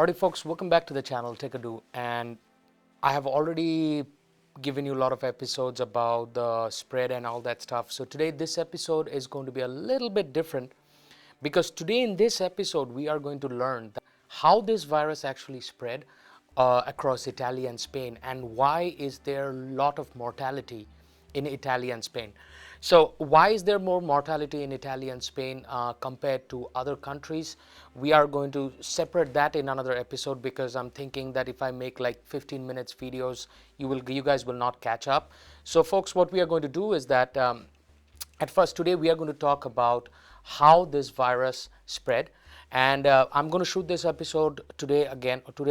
Alright folks, welcome back to the channel Techado, and I have already given you a lot of episodes about the spread and all that stuff. So today this episode is going to be a little bit different because today in this episode we are going to learn how this virus actually spread across Italy and Spain, and why is there a lot of mortality in Italy and Spain. So why is there more mortality in Italy and Spain compared to other countries? We are going to separate that in another episode because I'm thinking that if I make like 15 minutes videos, you guys will not catch up. So folks, what we are going to do is that at first today we are going to talk about how this virus spread, and I'm going to shoot this episode today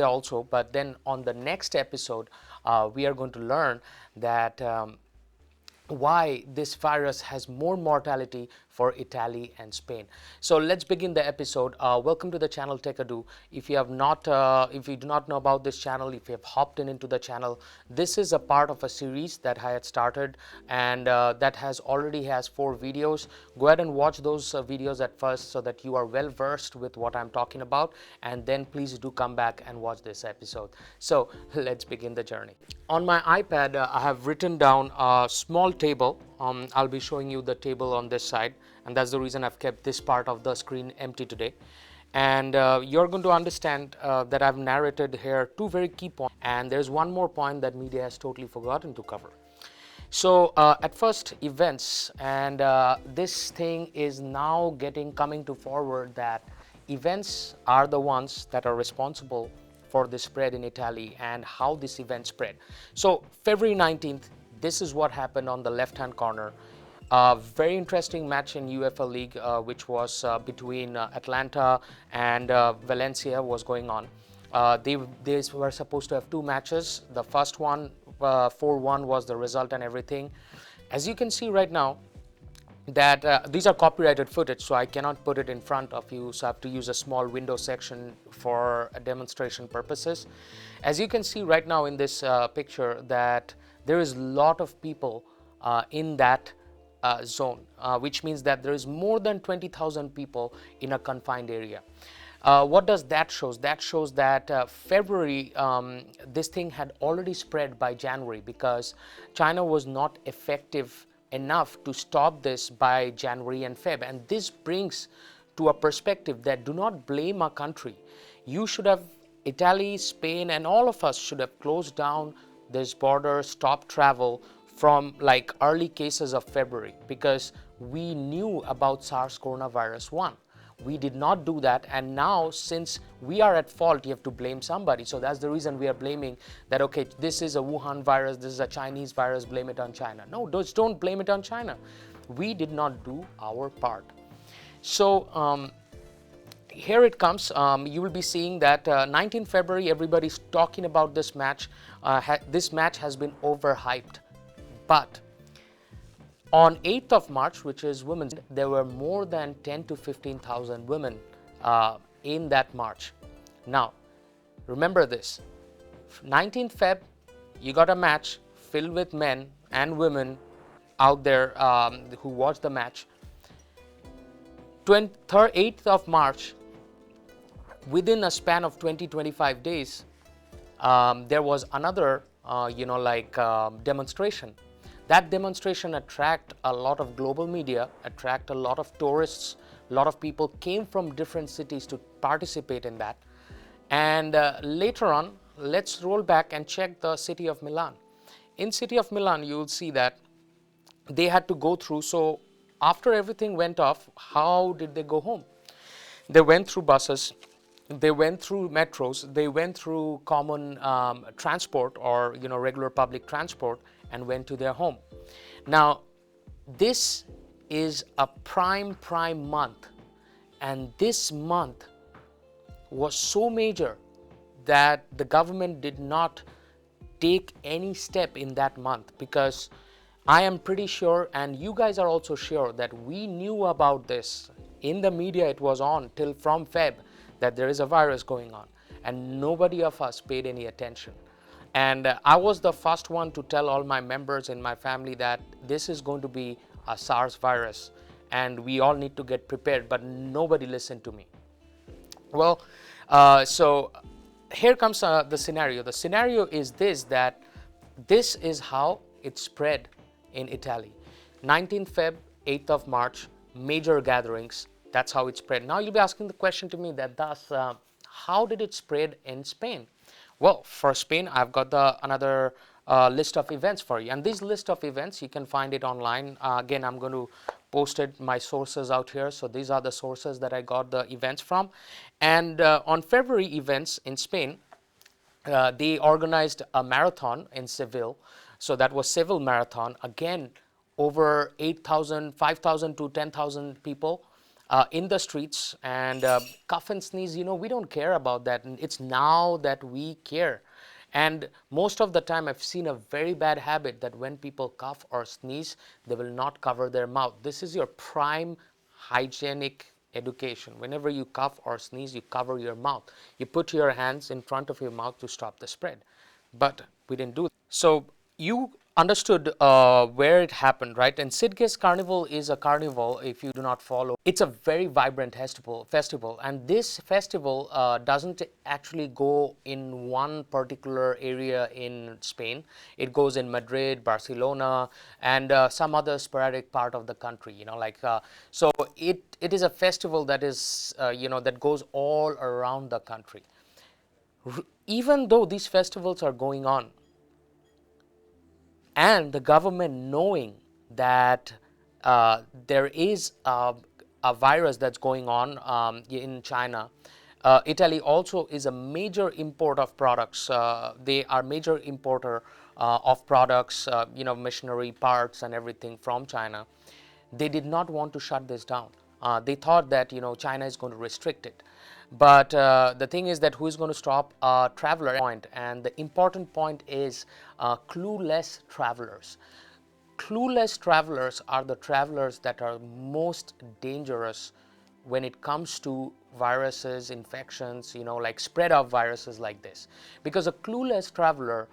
also, but then on the next episode we are going to learn that why this virus has more mortality for Italy and Spain. So let's begin the episode. Welcome to the channel Techado. If you do not know about this channel, if you have hopped into the channel, this is a part of a series that I had started, and that already has 4 videos. Go ahead and watch those videos at first so that you are well versed with what I'm talking about, and then please do come back and watch this episode. So let's begin the journey. On my iPad, I have written down a small table. I'll be showing you the table on this side, and that's the reason I've kept this part of the screen empty today. And you're going to understand that I've narrated here 2 very key points, and there's one more point that media has totally forgotten to cover. So at first, events, and this thing is now coming to forward that events are the ones that are responsible for the spread in Italy and how this event spread. So February 19th, this is what happened on the left-hand corner. Very interesting match in UEFA League, which was between Atlanta and Valencia was going on. They were supposed to have 2 matches. The first one, 4-1 was the result and everything. As you can see right now, that these are copyrighted footage, so I cannot put it in front of you, so I have to use a small window section for demonstration purposes. As you can see right now in this picture, that there is a lot of people in that zone, which means that there is more than 20,000 people in a confined area. What does that show? That shows that February, this thing had already spread by January, because China was not effective enough to stop this by January and Feb. And this brings to a perspective that do not blame a country. You should have, Italy, Spain, and all of us should have closed down this border, stopped travel from like early cases of February, because we knew about SARS coronavirus 1. We did not do that, and now since we are at fault, you have to blame somebody. So that's the reason we are blaming that, okay, this is a Wuhan virus, this is a Chinese virus, blame it on China. No, don't blame it on China. We did not do our part. So here it comes. You will be seeing that 19 February, everybody's talking about this match. This match has been overhyped. But on 8th of March, which is Women's Day, there were more than 10 to 15,000 women in that march. Now, remember this, 19th Feb, you got a match filled with men and women out there who watched the match. 8th of March, within a span of 20-25 days, there was another, demonstration. That demonstration attracted a lot of global media, attracted a lot of tourists, a lot of people came from different cities to participate in that. And later on, let's roll back and check the city of Milan. In city of Milan, you will see that they had to go through. So after everything went off, how did they go home? They went through buses, they went through metros, they went through common transport or regular public transport, and went to their home. Now, this is a prime month, and this month was so major that the government did not take any step in that month, because I am pretty sure, and you guys are also sure, that we knew about this. In the media it was on till from Feb that there is a virus going on, and nobody of us paid any attention. And I was the first one to tell all my members in my family that this is going to be a SARS virus and we all need to get prepared, but nobody listened to me. Well, so here comes the scenario. The scenario is this, that this is how it spread in Italy. 19th Feb, 8th of March, major gatherings. That's how it spread. Now you'll be asking the question to me that thus, how did it spread in Spain? Well, for Spain, I've got another list of events for you. And this list of events, you can find it online. Again, I'm going to post it, my sources out here. So these are the sources that I got the events from. And on February events in Spain, they organized a marathon in Seville. So that was Seville Marathon. Again, over 8,000, 5,000 to 10,000 people in the streets. And cough and sneeze, we don't care about that. And it's now that we care. And most of the time, I've seen a very bad habit that when people cough or sneeze, they will not cover their mouth. This is your prime hygienic education. Whenever you cough or sneeze, you cover your mouth. You put your hands in front of your mouth to stop the spread. But we didn't do that. So you understood where it happened, right? And Sitges Carnival is a carnival, if you do not follow. It's a very vibrant festival. And this festival doesn't actually go in one particular area in Spain. It goes in Madrid, Barcelona, and some other sporadic part of the country, so it is a festival that is, that goes all around the country. Even though these festivals are going on, and the government knowing that there is a virus that's going on in China, Italy also is a major import of products. They are major importer of products, machinery parts and everything from China. They did not want to shut this down. They thought that China is going to restrict it. But the thing is that who is going to stop a traveler point? And the important point is clueless travelers. Clueless travelers are the travelers that are most dangerous when it comes to viruses, infections, like spread of viruses like this. Because a clueless traveler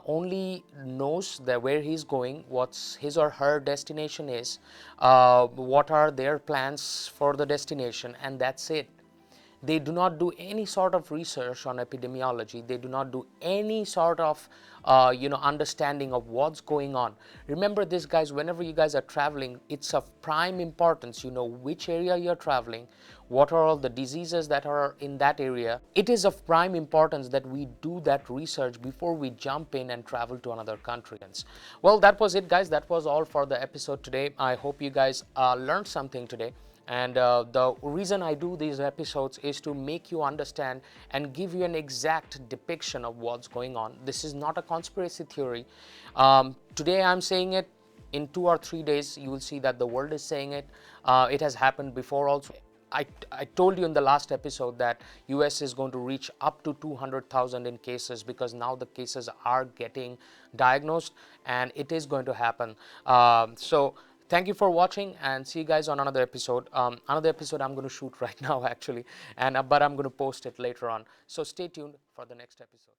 only knows that where he's going, what's his or her destination is, what are their plans for the destination, and that's it. They do not do any sort of research on epidemiology. They do not do any sort of understanding of what's going on. Remember this, guys, whenever you guys are traveling, it's of prime importance, which area you're traveling, what are all the diseases that are in that area. It is of prime importance that we do that research before we jump in and travel to another country. Well, that was it, guys. That was all for the episode today. I hope you guys learned something today. And the reason I do these episodes is to make you understand and give you an exact depiction of what's going on. This is not a conspiracy theory. Today I'm saying it. In 2 or 3 days, you will see that the world is saying it. It has happened before also. I told you in the last episode that US is going to reach up to 200,000 in cases, because now the cases are getting diagnosed, and it is going to happen. So thank you for watching, and see you guys on another episode. Another episode I'm going to shoot right now actually, but I'm going to post it later on. So stay tuned for the next episode.